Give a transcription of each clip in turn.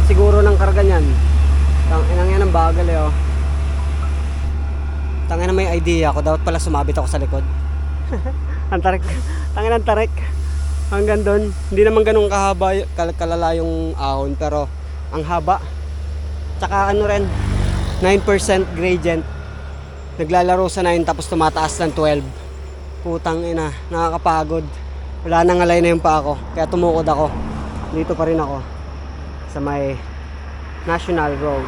siguro ng karga niyan. Tangina yan ang bagal eh oh. Tangina may idea ako, dapat pala sumabit ako sa likod. Ang tarik. Tangina ang tarik. Hanggang doon, hindi naman ganun kahaba, kalala yung ahon, pero ang haba. Tsaka ano rin, 9% gradient. Naglalaro sa 9 tapos tumataas ng 12. Putang ina, nakakapagod. Wala nang alay na yung pa ako, kaya tumukod ako. Dito pa rin ako sa may National Road.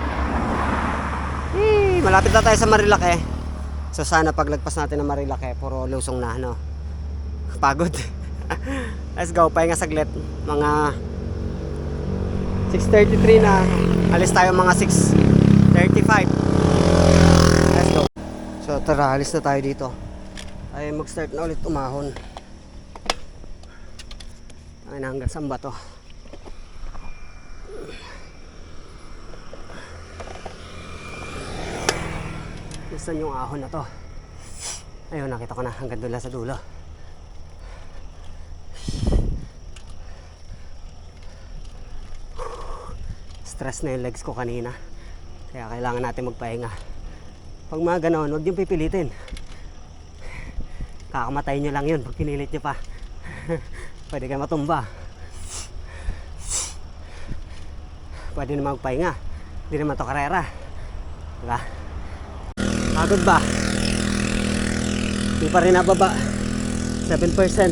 Malapit na tayo sa Marilake. So sana paglagpas natin ng Marilake, puro lusong na, no? Pagod. Let's go, pahinga saglit. Mga 6:33 na. Alis tayo mga 6:35. Let's go. So tara, alis na tayo dito. Ay mag-start na ulit umahon. Ay na, hanggang saan ba to? Saan yung ahon na to? Ayun, nakita ko na, hanggang doon lang sa dulo. Stress na yung legs ko kanina, kaya kailangan natin magpahinga. Pag mga ganon, huwag niyong pipilitin. Kakamatay nyo lang yun pag pinilit nyo pa. Pwede kayo matumba. Pwede naman magpahinga. Hindi naman to karera, diba? Pagod ba? Hindi pa rin nababa. 7%.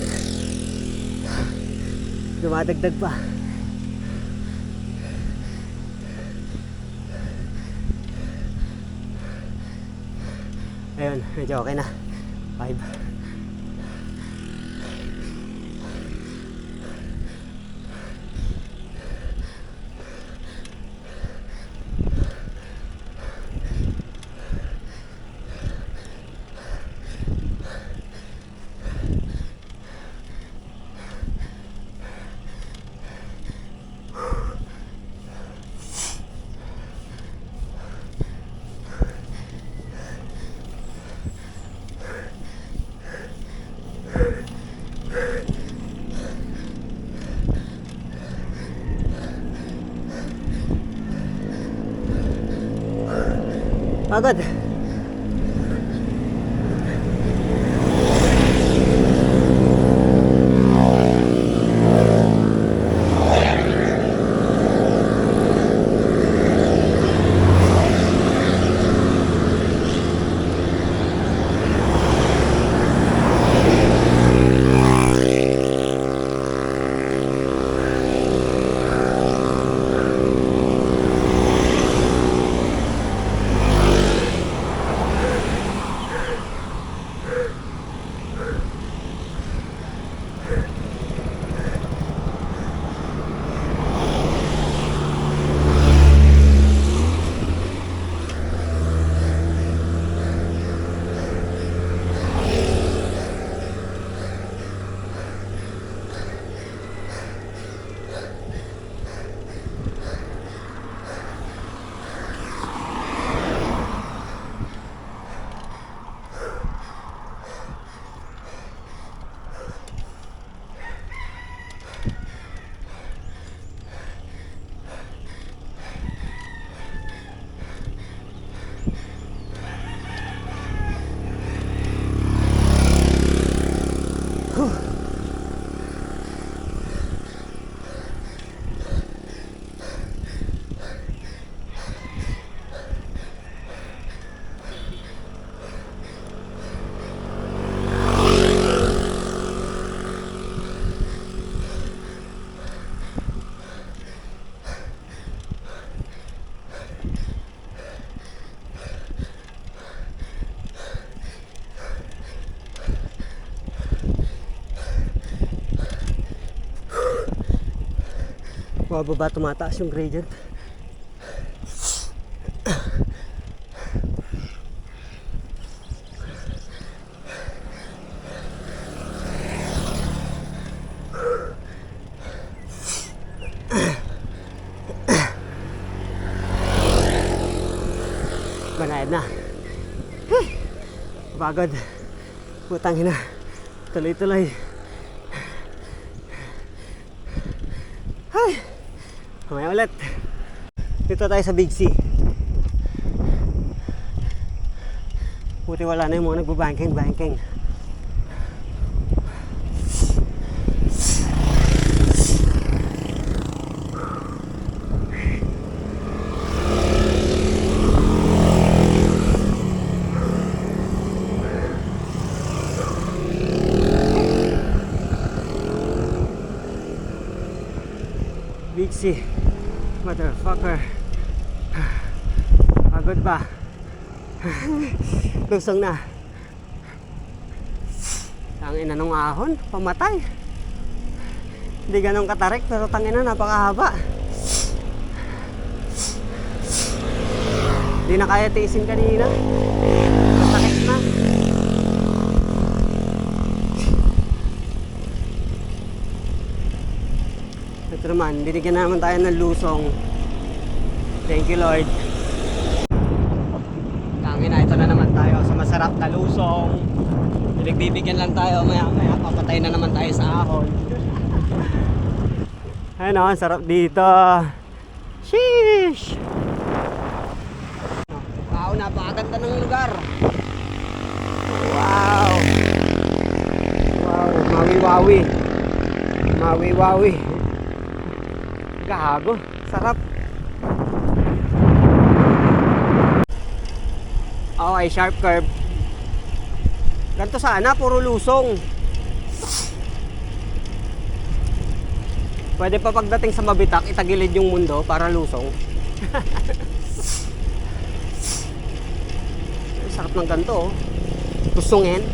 Dumadagdag pa. Ayun, medyo okay na. 5. Pagod. Mababa, tumataas yung gradient. Banayad na. Pagod. Putang ina. Tuloy-tuloy. Ay. Mamaya ulit. Dito tayo sa Big C. Buti wala na yung mga nagbabanking. Big C. Motherfucker. Pagod ba? Lusong na. Tangina nung ahon, pamatay. Hindi ganun katarik pero tangina napakahaba. Hindi na kaya tiisin kanina. Masakit na. Ito naman, binigyan naman tayo ng lusong. Thank you Lord. Tangina, ito na naman tayo sa masarap na lusong. Pinagbibigyan lang tayo, maya papatay na naman tayo sa ahon. Ayun o, sarap dito. Sheesh! Wow, napakaganda ng lugar. Wow! Wow, mawi-wawi. Mawi-wawi. Gago, sarap. Okay, sharp curve. Ganito sana, puro lusong. Pwede pa pagdating sa Mabitak, itagilid yung mundo para lusong. Sarap ng ganito, oh. Lusongin.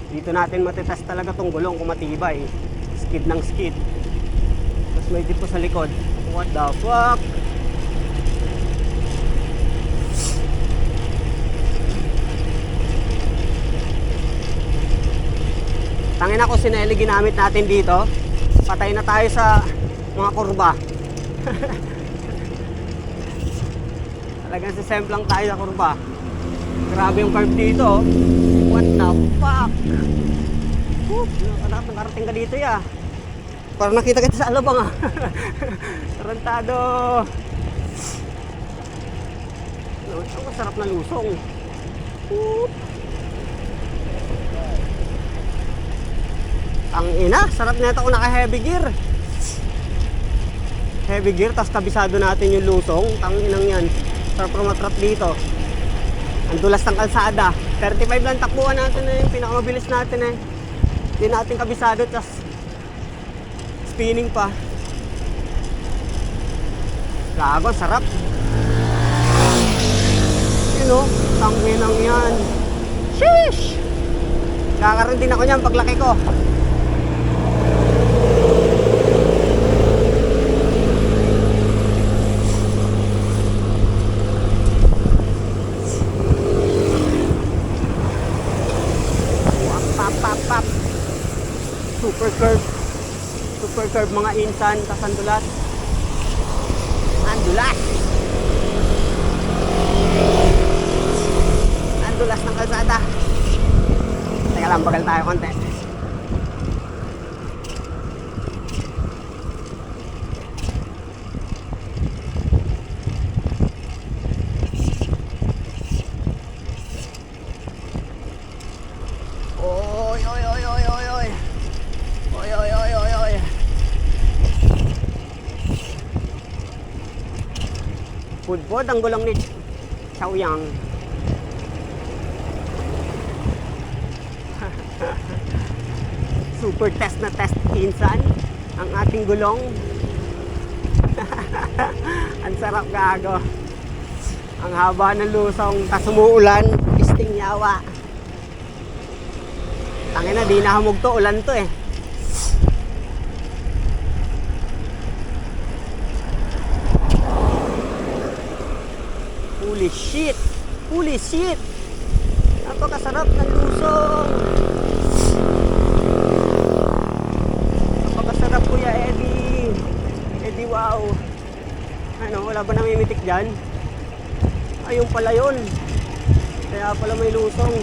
Dito natin matitest talaga tong gulong kung matibay. Skid ng skid. Tapos may dito sa likod. What the fuck? Tangin ako, sineli ginamit natin dito. Patay na tayo sa mga kurba. Talagang sisemplang tayo sa kurba. Grabe yung curve dito. What the fuck? Nakarating ka dito ya. Parang nakita kita sa alabang ah. Tarantado. Ang sarap na lusong. Ang ina, sarap nito kung naka heavy gear. Heavy gear, tapos kabisado natin yung lusong. Tanginang yan. Sarap rumatrap dito. Ang dulas ng kalsada. 35 lang takbuhan natin eh. Pinakamabilis natin eh. Hindi natin kabisado, tapos spinning pa. Gago, sarap. Yun o, tanginang yan. Sheesh! Kakaroon din ako niyan paglaki ko. Pap. Super curve. Super curve mga insan, tas andulas. Andulas ng kalsada. Teka lang, bagal tayo konti. Pudpod ang gulong ni Chaoyang. Super test na test insan ang ating gulong. Ang sarap gago. Ang haba ng lusong, tas umuulan, pisting yawa. Tangina, di nahamog to, ulan to eh. Holy shit! Holy shit! Napakasarap ng lusong! Napakasarap Kuya Eddie! Eddie, wow! Ano, wala ba namimitik dyan? Ayun pala yun! Kaya pala may lusong.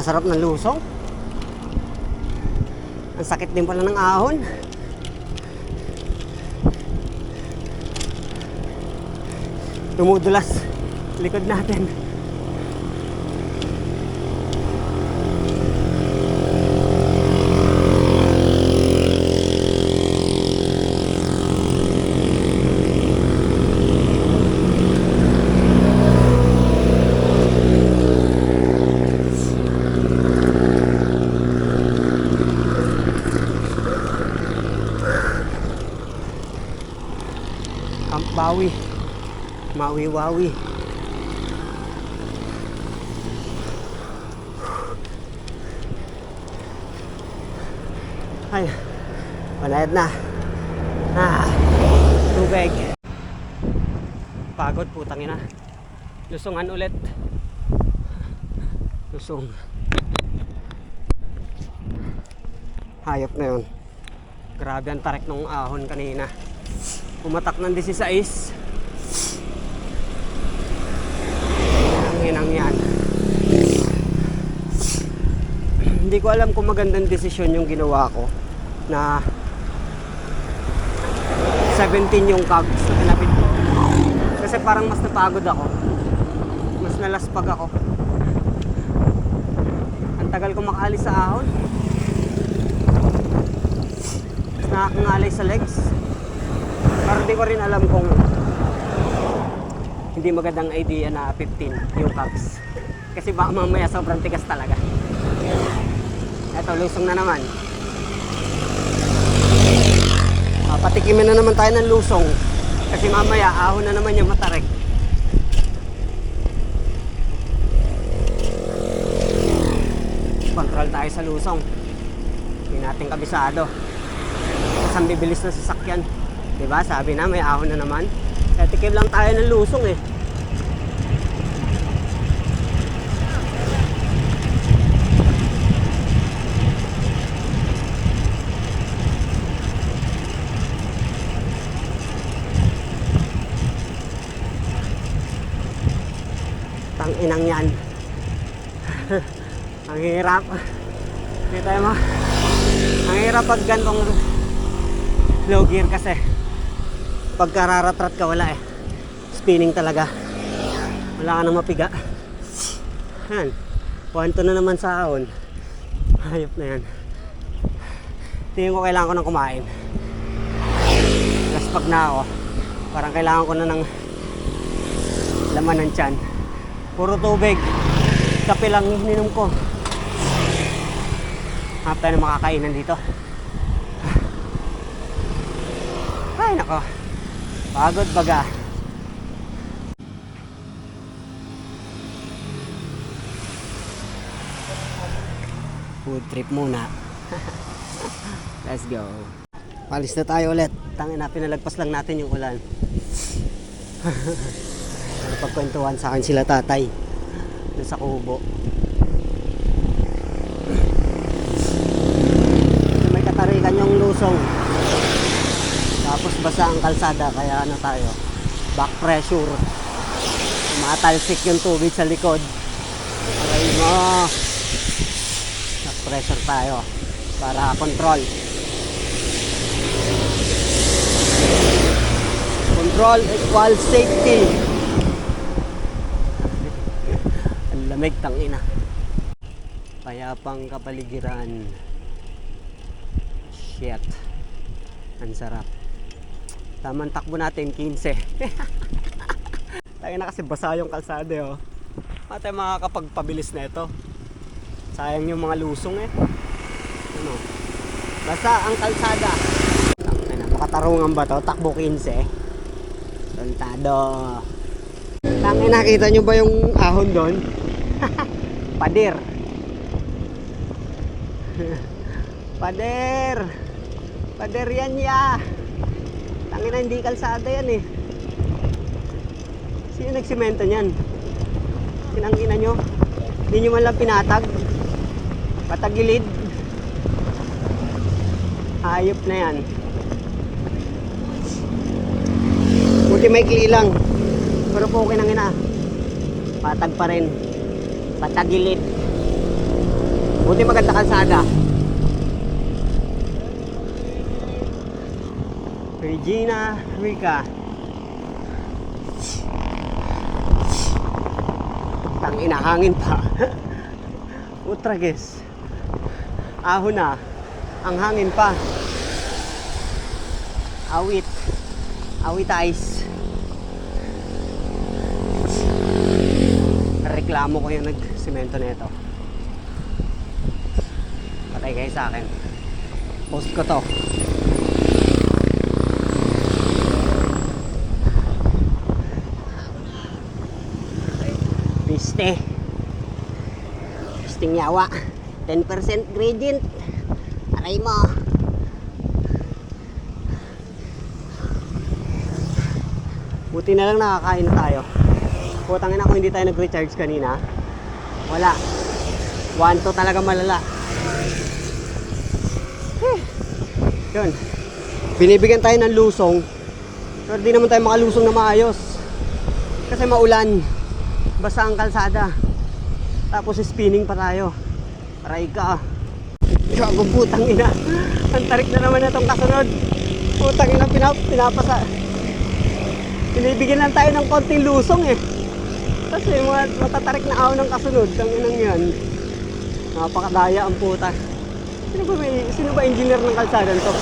Masarap ng lusong. Ang sakit din pala ng ahon. Dumudulas likod natin. Camp Bawi, Maui-Wawi. Ay, panayad na. Tubig. Pagod, putang ina. Lusungan ulit. Lusong. Hayop na yun. Grabe ang tarik ng ahon kanina. Pumatak ng 16. Ang hinang yan. Hindi ko alam kung magandang desisyon yung ginawa ko na 17 yung cogs na kinapit ko. Kasi parang mas napagod ako. Mas nalaspag ako. Ang tagal ko makaalis sa ahon. Mas nakakangalay sa legs. Pero di ko rin alam kung hindi magandang idea na 15 yung cogs. Kasi baka mamaya sobrang tigas talaga. Eto, lusong na naman. Patikimin na naman tayo ng lusong. Kasi mamaya ahon na naman yung matarik. Control tayo sa lusong. Hindi natin kabisado. Kasi ang bibilis na sasakyan. Diba? Sabi na may ahon na naman. Kaya tikim lang tayo ng lusong eh. Tang inang yan. Ang hirap. Hindi tayo mo. Ang hirap pag gantong low gear kasi. Pagka raratrat ka wala eh. Spinning talaga. Wala ka nang mapiga. Yan. Puwanto na naman sa ahon. Hayop na yan. Tingin ko kailangan ko nang kumain. Laspag na ako. Parang kailangan ko na ng laman ng tiyan. Puro tubig. Kape lang ininom ko. Hanap tayo ng makakainan dito. Ay nako. Pagod baga. Food trip muna. Let's go. Palis na tayo ulit. Tangina, pinalagpas lang natin yung ulan. Pagkwentuhan sa akin sila tatay doon sa kubo. May katarikan yung lusong. Tapos basa ang kalsada kaya ano tayo, back pressure. Matalsik yung tubig sa likod. Aray mo. Back pressure tayo para control. Control equals safety. Ang lamig tangina. Payapang kapaligiran. Shit. Ang sarap. Tamang takbo natin 15. Tayo na kasi basa yung kalsada oh. At tayo makakapagpabilis na ito. Sayang yung mga lusong eh. Ano? Basa ang kalsada. Makatarungan ba to? Takbo 15. Soldado. Tangin, nakita nyo ba yung ahon doon? Pader. Pader. Pader yan ya. Tangina, hindi kalsada yan eh. Sino nagsimento niyan? Sinangina nyo? Hindi nyo man lang pinatag. Patagilid. Hayop na yan. Buti may kli lang. Pero po okay nang ina. Patag pa rin. Patagilid. Buti maganda kalsada. Regina Rica. Tangina, hangin pa. Utrages. Ahon na. Ang hangin pa. Awit. Awit ice. Reklamo ko yung nag-semento nito. Patay kayo sa akin. Post ko to. Piste. Pisting yawa. 10% gradient. Aray mo. Buti na lang nakakain tayo. Putangin ako, hindi tayo nag-recharge kanina. Wala. 1-2 talaga malala. Yun. Binibigyan tayo ng lusong. Pero di naman tayo makalusong na maayos. Kasi maulan. Basa ang kalsada. Tapos spinning pa tayo. Aray ka. Gago, putang ina. Ang tarik na naman na itong kasunod. Putang ina, pinapasa. Binibigyan lang tayo ng konting lusong eh. Kasi matatarik na ahon ng kasunod. Ang inang yan. Napakadaya ang puta. Sino ba engineer ng kalsada nito?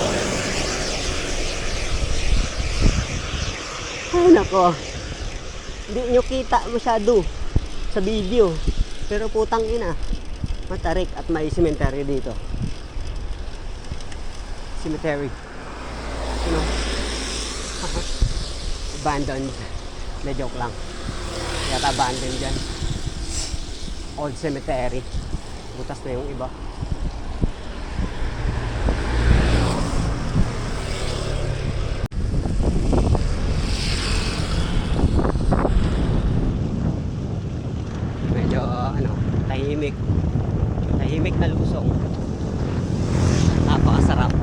Ay nako. Hindi nyo kita masyado sa video. Pero putang ina, matarik at may cemetery dito. Cemetery. Ano? Abandoned. Na joke lang. Yata abandoned dyan. Old cemetery. Butas na yung iba. Medyo tahimik. Tahimik na lusong. Napakasarap.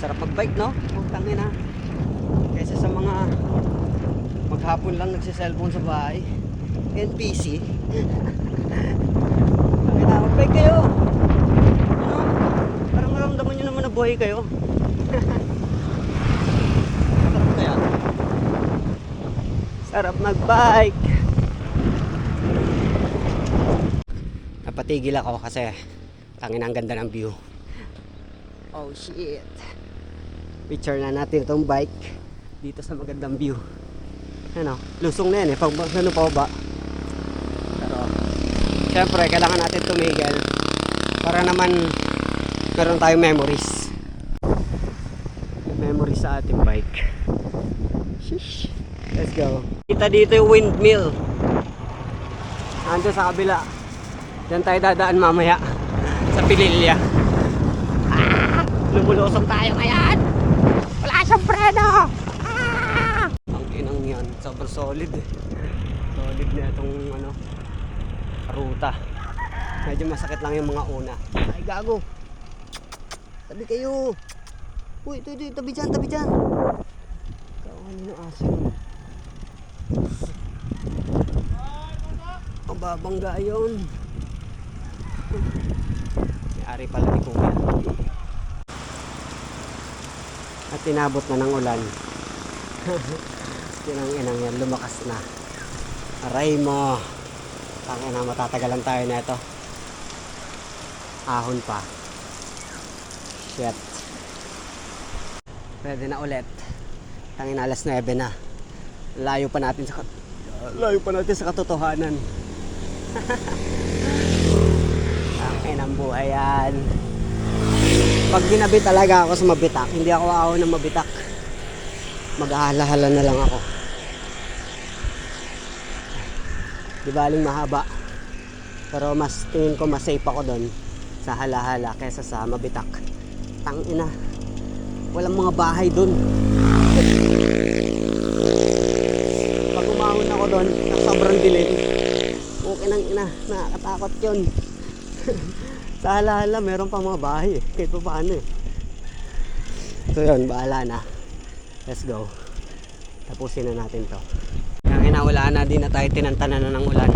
Sarap mag-bike, no? Tangin na. Kaysa sa mga maghapon lang nagsiselfone sa bahay. NPC. Tangin na, mag-bike kayo. Ano? Parang maramdaman nyo naman na buhay kayo. Sarap kaya. Sarap mag-bike. Napatigil ako kasi tangin ang ganda ng view. Oh shit. Picture na natin itong bike dito sa magandang view. Ano, lusong na yan eh, pag ano pa ba. Pero syempre kailangan natin tumigil para naman meron tayong memories. Memories sa ating bike. Shish. Let's go. Kita dito yung windmill. Ando sa kabila. Diyan tayo dadaan mamaya sa Pililya. Lumulusong tayo ngayon. Wala siyang preno. Ang inang yan, sobrang solid eh. Solid na itong ruta. Medyo masakit lang yung mga una. Ay gago. Tabi kayo. Uy, ito, tabi dyan, tabi dyan. Kawan yung aso. Ang babangga yun. May-ari pala ni Kuya. At tinabot na ng ulan. Inang yan, lumakas na. Aray mo. Tangin na, matatagalan tayo na ito. Ahon pa. Shit. Pwede na ulit. Tangin na, alas 9 na. Layo pa natin sa katotohanan. Tangin ang buhay yan. Pag ginabi talaga ako sa mabitak, hindi ako ahon ng mabitak. Mag-ahala-hala na lang ako. Di baling mahaba. Pero mas tingin ko mas safe ako doon sa hala-hala kaysa sa mabitak. Tangina. Walang mga bahay doon. Pag umahon ako doon, sobrang dilim. Okay nang ina, nakakatakot yun. Sa hala-hala, meron pa mga bahay eh. Kahit pa paano eh. So yun, bahala na. Let's go. Tapusin na natin to. Kaya wala na din na tayo tinantanan na ng ulan.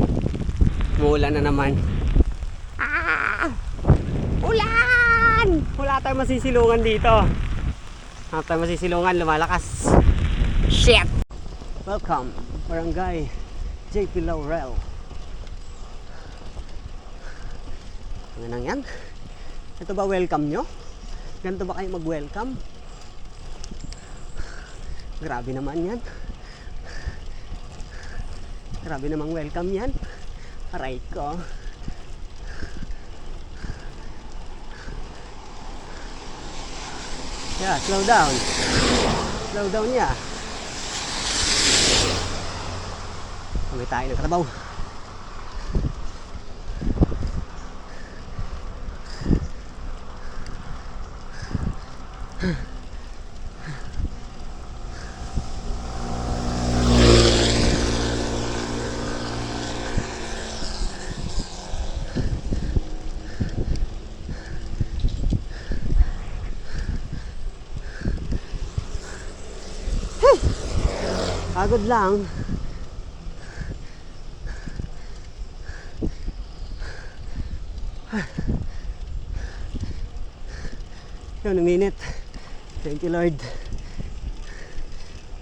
Umuulan na naman. Ulan! Wala tayong masisilungan dito. Wala tayong masisilungan, lumalakas. Shit! Welcome, Barangay JP Laurel. Ano nang yan? Ito ba welcome nyo? Ganito ba kayo mag-welcome? Grabe naman yan. Grabe namang welcome yan. Aray ko. Yeah, slow down. Slow down niya. Kami tayo ng kalabaw. Pagod lang. Yun, uminit. Thank you Lord.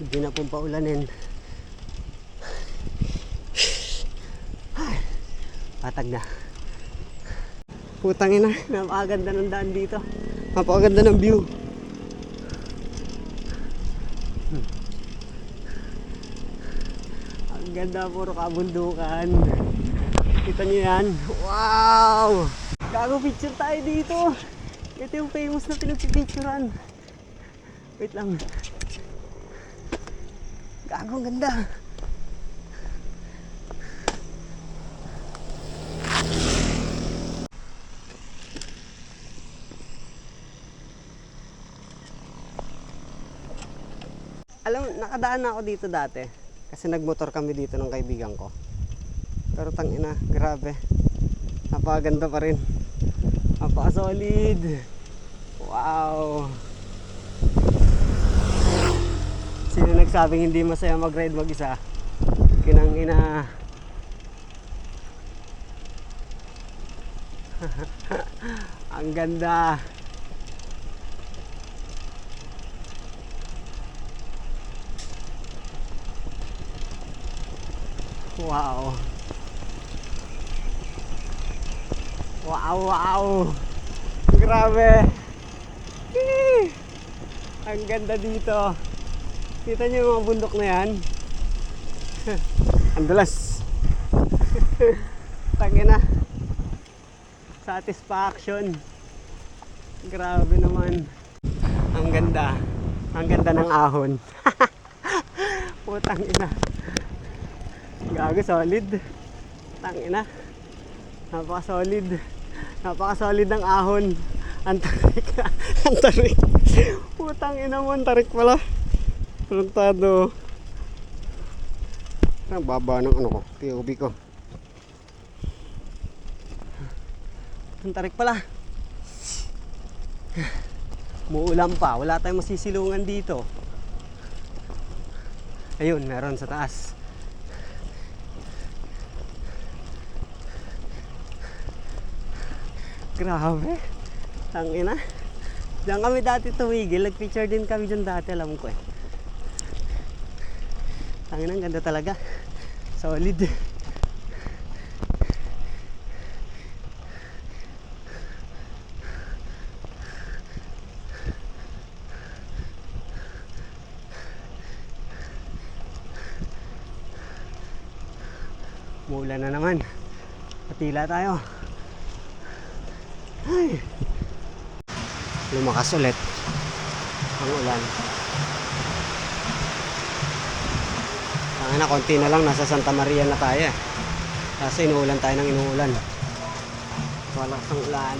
Hindi na pong paulanin. Patag na. Putang ina, napakaganda ng daan dito. Napakaganda ng view. Ang ganda, puro kabundukan. Kita nyo yan? Wow! Gago picture tayo dito. Ito yung famous na pinagpipicturean. Wait lang. Gago, ang ganda. Alam, nakadaan na ako dito dati. Kasi nagmotor kami dito ng kaibigan ko. Pero tangina, grabe. Napakaganda pa rin. Napaka-solid. Wow. Sino nagsabing hindi masaya mag-ride mag-isa? Kinang ina. Ang ganda. Wow. Wow, wow. Grabe. Ang ganda dito. Kita niyo yung mga bundok na yan? Ang dulas. Tangina. Satisfaction. Grabe naman. Ang ganda. Ang ganda ng ahon. Putang ina. Gago, solid. Tangina. Napaka-solid. Napaka-solid ng ahon. Ang tarik. Ang tarik. Putang ina mo, ang tarik pala. Produktado. Ang baba ng ano ko, POV ko. Ang tarik pala. Muulan pa. Wala tayong masisilungan dito. Ayun, meron sa taas. Grabe. Tangina. Diyan kami dati tumigil. Nag-picture din kami dyan dati, alam ko eh. Tangina, ang ganda talaga. Solid. Umuulan na naman. Patila tayo. Ay. Lumakas ulit ang ulan. Tangina, konti na lang, nasa Santa Maria na tayo. Kasi inuulan tayo ng inuulan. Wala sang ulan.